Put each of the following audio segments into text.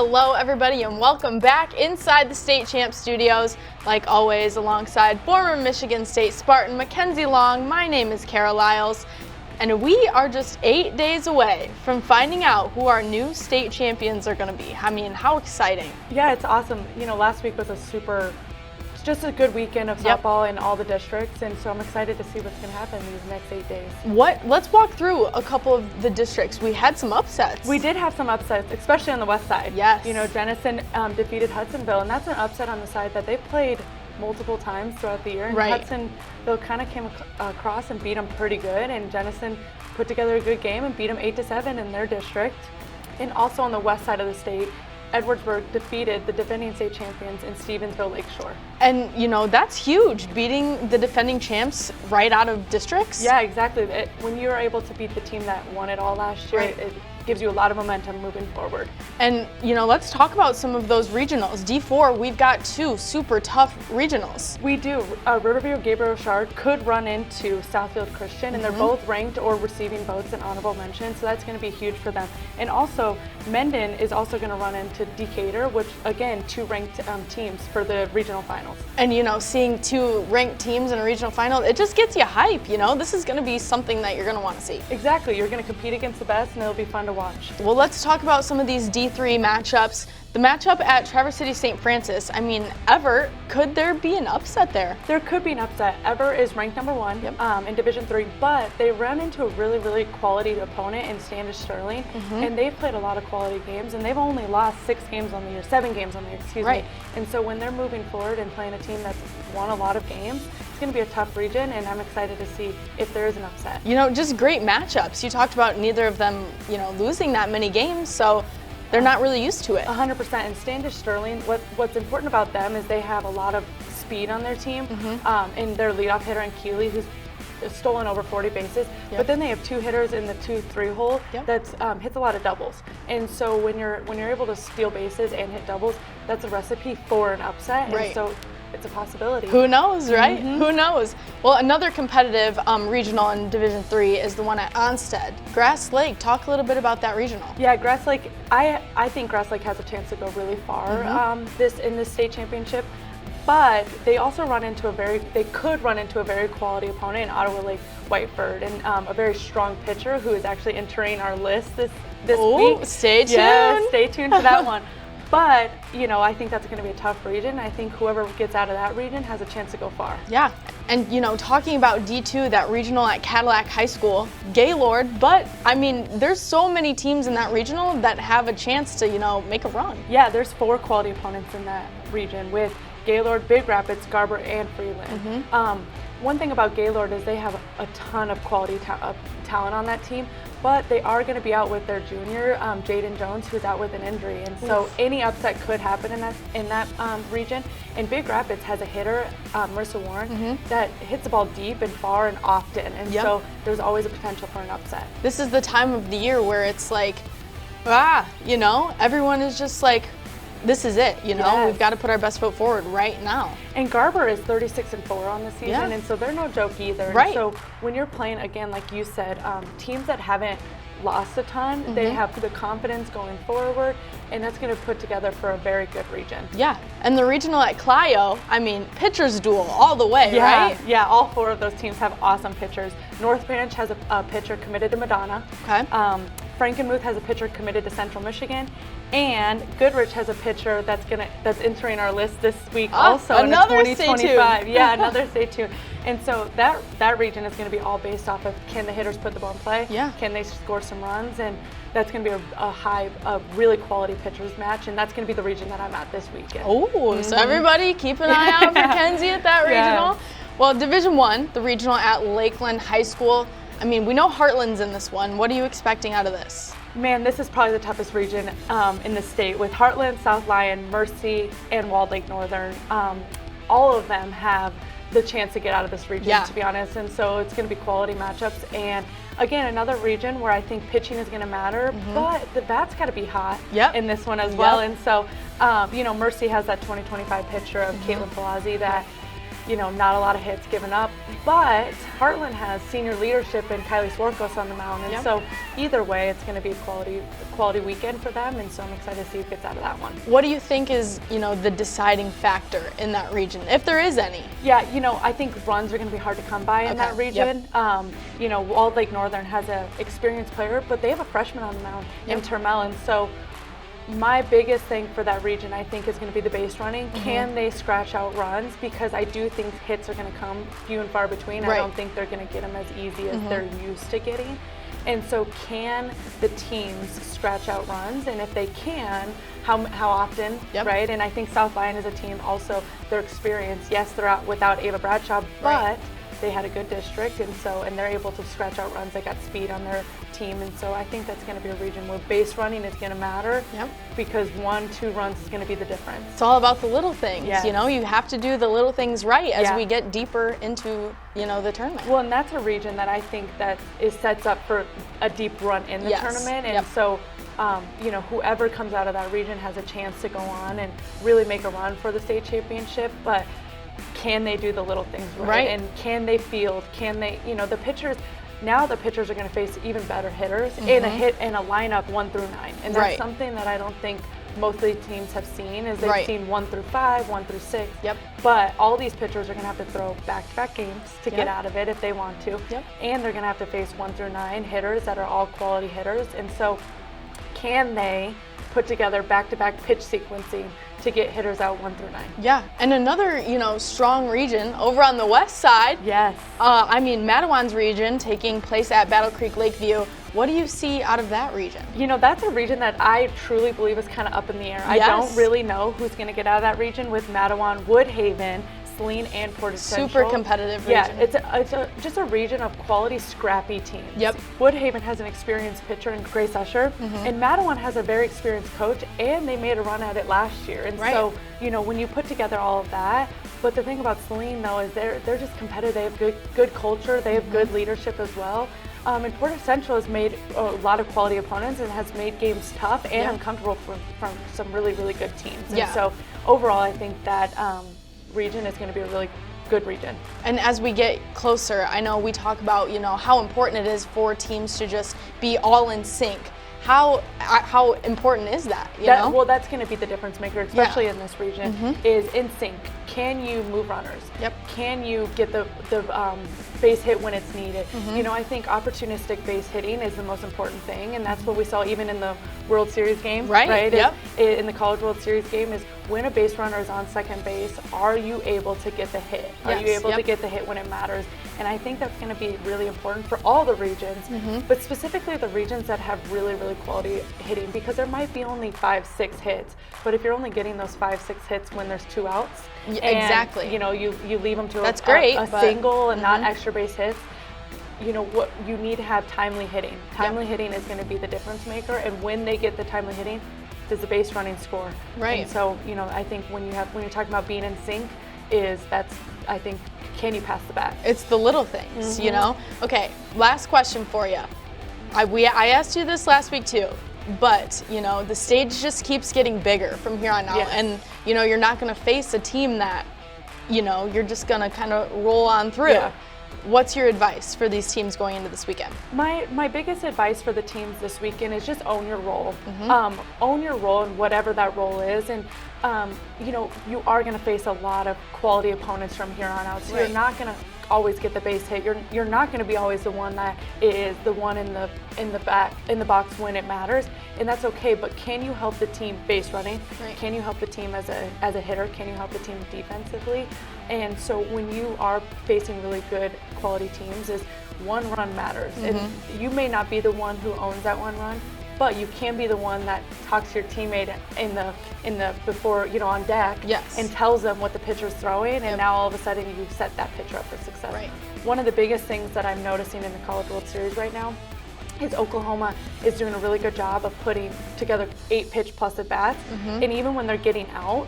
Hello everybody and welcome back inside the State Champ Studios. Like always, alongside former Michigan State Spartan McKenzie Long, my name is Liles, and we are just 8 days away from finding out who our new state champions are going to be. I mean, how exciting. Yeah, it's awesome. You know, last week was just a good weekend of softball in all the districts, and so I'm excited to see what's going to happen these next 8 days. Let's walk through a couple of the districts. We had some upsets. We did have some upsets, especially on the west side. Yes. You know, Denison defeated Hudsonville, and that's an upset on the side that they've played multiple times throughout the year. And right. Hudsonville kind of came across and beat them pretty good, and Denison put together a good game and beat them 8-7 in their district. And also on the west side of the state, Edwardsburg defeated the defending state champions in Stevensville Lakeshore. And, you know, that's huge, beating the defending champs right out of districts. Yeah, exactly. When you're able to beat the team that won it all last year, right, it gives you a lot of momentum moving forward. And, you know, let's talk about some of those regionals. D4, we've got two super tough regionals. We do. Riverview Gabriel Shard could run into Southfield Christian, and they're both ranked or receiving votes and honorable mention, so that's going to be huge for them. And also, Mendon is also going to run into Decatur, which, again, two ranked teams for the regional finals. And, you know, seeing two ranked teams in a regional final, it just gets you hype, you know? This is going to be something that you're going to want to see. Exactly. You're going to compete against the best, and it'll be fun to watch. Well, let's talk about some of these D3 matchups. The matchup at Traverse City St. Francis, I mean, Ever, could there be an upset there? There could be an upset. Ever is ranked number one in Division 3, but they ran into a really, really quality opponent in Standish Sterling, and they've played a lot of quality games, and they've only lost 7 games on the year, excuse me. And so when they're moving forward and playing a team that's won a lot of games, it's going to be a tough region, and I'm excited to see if there is an upset. You know, just great matchups. You talked about neither of them, you know, losing that many games, so they're not really used to it. 100%. And Standish Sterling, what's important about them is they have a lot of speed on their team, and their leadoff hitter in Keeley, who's stolen over 40 bases. But then they have two hitters in the 2-3 hole that hits a lot of doubles. And so when you're able to steal bases and hit doubles, that's a recipe for an upset. And so it's a possibility. Who knows, right? Who knows? Well, another competitive regional in Division 3 is the one at Onstead. Grass Lake, talk a little bit about that regional. Yeah, Grass Lake, I think Grass Lake has a chance to go really far in this state championship. But they also could run into a very quality opponent in Ottawa Lake Whiteford, and a very strong pitcher who is actually entering our list this week. Stay tuned. Yeah, stay tuned for that one. But, you know, I think that's going to be a tough region. I think whoever gets out of that region has a chance to go far. Yeah, and, you know, talking about D2, that regional at Cadillac High School, Gaylord, but, I mean, there's so many teams in that regional that have a chance to, you know, make a run. Yeah, there's 4 quality opponents in that region with Gaylord, Big Rapids, Garber, and Freeland. One thing about Gaylord is they have a ton of quality talent on that team, but they are going to be out with their junior, Jaden Jones, who's out with an injury. And so any upset could happen in that region. And Big Rapids has a hitter, Marissa Warren, that hits the ball deep and far and often. And so there's always a potential for an upset. This is the time of the year where it's like, you know, everyone is just like, this is it, you know, we've got to put our best foot forward right now. And Garber is 36-4 on the season, and so they're no joke either. Right. And so when you're playing, again, like you said, teams that haven't lost a ton, they have the confidence going forward, and that's going to put together for a very good region. Yeah, and the regional at Clio, I mean, pitchers duel all the way, right? Yeah, all 4 of those teams have awesome pitchers. North Branch has a pitcher committed to Madonna. Okay. Frankenmuth has a pitcher committed to Central Michigan, and Goodrich has a pitcher that's entering our list this week also in 2025. Yeah, another stay tuned. And so that region is going to be all based off of, can the hitters put the ball in play? Yeah. Can they score some runs? And that's going to be a really quality pitchers match, and that's going to be the region that I'm at this weekend. So everybody keep an eye out for Kenzie at that regional. Well, Division 1, the regional at Lakeland High School. I mean, we know Heartland's in this one. What are you expecting out of this? Man, this is probably the toughest region in the state, with Heartland, South Lyon, Mercy, and Walled Lake Northern. All of them have the chance to get out of this region, to be honest, and so it's going to be quality matchups. And again, another region where I think pitching is going to matter, but the bat's got to be hot in this one as well. And so, you know, Mercy has that 2025 pitcher of Caitlin Palazzi that, not a lot of hits given up. But Heartland has senior leadership and Kylie Swarkos on the mound, and so either way, it's going to be a quality weekend for them, and so I'm excited to see who gets out of that one. What do you think is, the deciding factor in that region, if there is any? Yeah, I think runs are going to be hard to come by in that region. Walled Lake Northern has an experienced player, but they have a freshman on the mound in Termel, and so my biggest thing for that region, I think, is going to be the base running. Can they scratch out runs? Because I do think hits are going to come few and far between. I don't think they're going to get them as easy as they're used to getting. And so can the teams scratch out runs? And if they can, how often, right? And I think South Lyon is a team also, their experience, yes, they're out without Ava Bradshaw, but they had a good district, and they're able to scratch out runs. They got speed on their team, and so I think that's going to be a region where base running is going to matter because 1-2 runs is going to be the difference. It's all about the little things. You have to do the little things right as we get deeper into the tournament. Well, and that's a region that I think that sets up for a deep run in the tournament, and so whoever comes out of that region has a chance to go on and really make a run for the state championship, but can they do the little things right? And can they field? Can they, the pitchers are going to face even better hitters in a lineup 1 through 9. And that's something that I don't think most of the teams have seen, is they've seen 1 through 5, 1 through 6. But all these pitchers are going to have to throw back-to-back games to get out of it if they want to. And they're going to have to face 1 through 9 hitters that are all quality hitters. And so can they put together back-to-back pitch sequencing to get hitters out 1 through 9. Yeah, and another, strong region over on the west side. Yes. Madawan's region taking place at Battle Creek Lakeview. What do you see out of that region? That's a region that I truly believe is kind of up in the air. I don't really know who's going to get out of that region with Madawan, Woodhaven, Saline, and Portage Central. Super competitive region. Yeah, it's just a region of quality, scrappy teams. Woodhaven has an experienced pitcher in Grace Usher, and Madawan has a very experienced coach, and they made a run at it last year. And so, when you put together all of that, but the thing about Saline, though, is they're just competitive. They have good culture. They have good leadership as well. And Portage Central has made a lot of quality opponents and has made games tough and uncomfortable from some really, really good teams. And so overall, I think that region is going to be a really good region. And as we get closer, I know we talk about, how important it is for teams to just be all in sync. How important is that? Well, that's going to be the difference maker, especially in this region, is in sync. Can you move runners? Can you get the base hit when it's needed? I think opportunistic base hitting is the most important thing, and that's what we saw even in the World Series game, right? In the College World Series game, is when a base runner is on second base, are you able to get the hit? Are you able to get the hit when it matters? And I think that's going to be really important for all the regions, but specifically the regions that have really, really quality hitting, because there might be only 5-6 hits, but if you're only getting those 5-6 hits when there's 2 outs, exactly, you leave them to that's great, a single and not extra base hits. What you need to have timely hitting. Timely hitting is going to be the difference maker, and when they get the timely hitting, does the base running score? Right. And so I think when you're talking about being in sync, I think, can you pass the bat? It's the little things, Okay, last question for you. I asked you this last week too, but the stage just keeps getting bigger from here on out, and you're not going to face a team that you're just going to kind of roll on through. What's your advice for these teams going into this weekend? My biggest advice for the teams this weekend is just own your role. Own your role in whatever that role is, and you are going to face a lot of quality opponents from here on out. So you're not going to always get the base hit. You're not going to be always the one that is the one in the box when it matters, and that's okay. But can you help the team base running? Can you help the team as a hitter? Can you help the team defensively? And so when you are facing really good quality teams, is one run matters, and you may not be the one who owns that one run, but you can be the one that talks to your teammate in the before on deck, and tells them what the pitcher's throwing, and now all of a sudden you set that pitcher up for success. One of the biggest things that I'm noticing in the College World Series right now is Oklahoma is doing a really good job of putting together 8 pitch plus at bats, and even when they're getting out,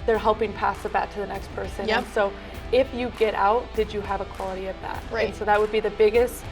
they're helping pass the bat to the next person. And so if you get out, did you have a quality at bat? And so that would be the biggest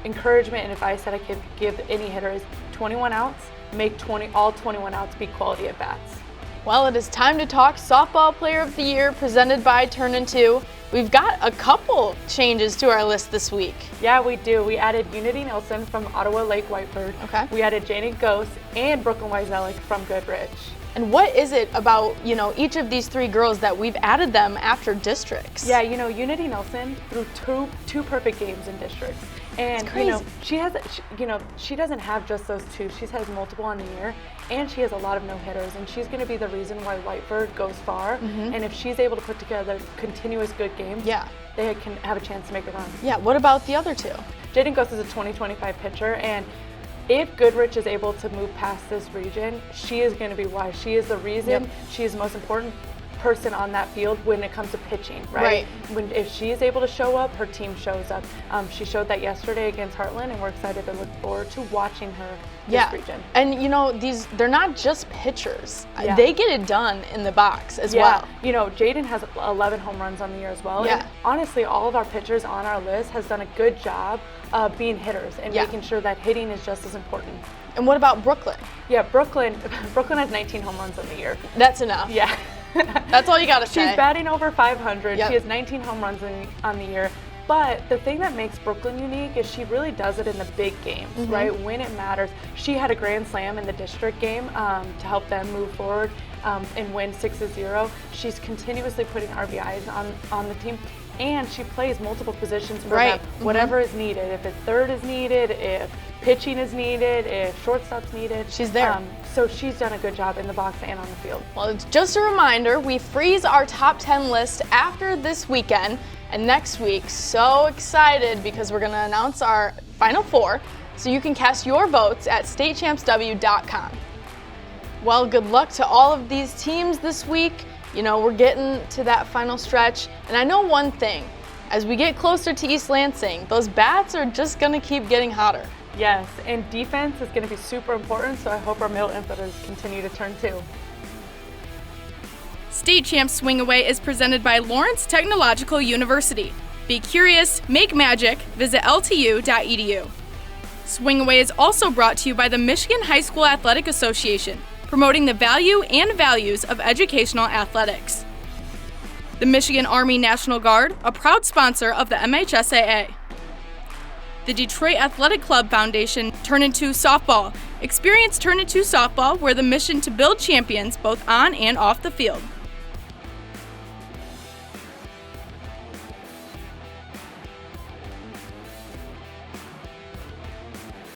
encouragement and advice that I could give any hitter is 21 outs, make all 21 outs be quality at bats. Well, it is time to talk Softball Player of the Year presented by Turn In 2. We've got a couple changes to our list this week. Yeah, we do. We added Unity Nelson from Ottawa Lake Whiteford. Okay. We added Jaden Ghost and Brooklyn Wyselick from Goodrich. And what is it about, each of these three girls that we've added them after districts? Yeah, Unity Nelson threw two perfect games in districts. And, she doesn't have just those two. She has multiple on the year, and she has a lot of no-hitters, and she's going to be the reason why Whiteford goes far. Mm-hmm. And if she's able to put together continuous good games, they can have a chance to make a run. Yeah, what about the other two? Jaden Ghost is a 2025 pitcher, and if Goodrich is able to move past this region, she is going to be why. She is the reason. She is the most important person on that field when it comes to pitching, right? If she is able to show up, her team shows up. She showed that yesterday against Heartland, and we're excited to look forward to watching her this region. And they're not just pitchers. They get it done in the box as well. Jaden has 11 home runs on the year as well. And honestly, all of our pitchers on our list has done a good job of being hitters and making sure that hitting is just as important. And what about Brooklyn? Yeah, Brooklyn has 19 home runs on the year. That's enough. Yeah. That's all you gotta say. She's batting over 500. She has 19 home runs on the year. But the thing that makes Brooklyn unique is she really does it in the big games, right? When it matters. She had a grand slam in the district game to help them move forward and win 6-0. She's continuously putting RBIs on the team, and she plays multiple positions for them, whatever is needed. If it's third is needed, if pitching is needed, if shortstop's needed. She's there. So she's done a good job in the box and on the field. Well, it's just a reminder, we freeze our top 10 list after this weekend, and next week, so excited because we're gonna announce our final four, so you can cast your votes at statechampsw.com. Well, good luck to all of these teams this week. We're getting to that final stretch, and I know one thing, as we get closer to East Lansing, those bats are just gonna keep getting hotter. Yes, and defense is going to be super important, so I hope our middle infielders continue to turn too. State Champs Swing Away is presented by Lawrence Technological University. Be curious, make magic, visit ltu.edu. Swing Away is also brought to you by the Michigan High School Athletic Association, promoting the value and values of educational athletics. The Michigan Army National Guard, a proud sponsor of the MHSAA. The Detroit Athletic Club Foundation, Turn In 2 Softball. Experience Turn In 2 Softball, where the mission to build champions both on and off the field.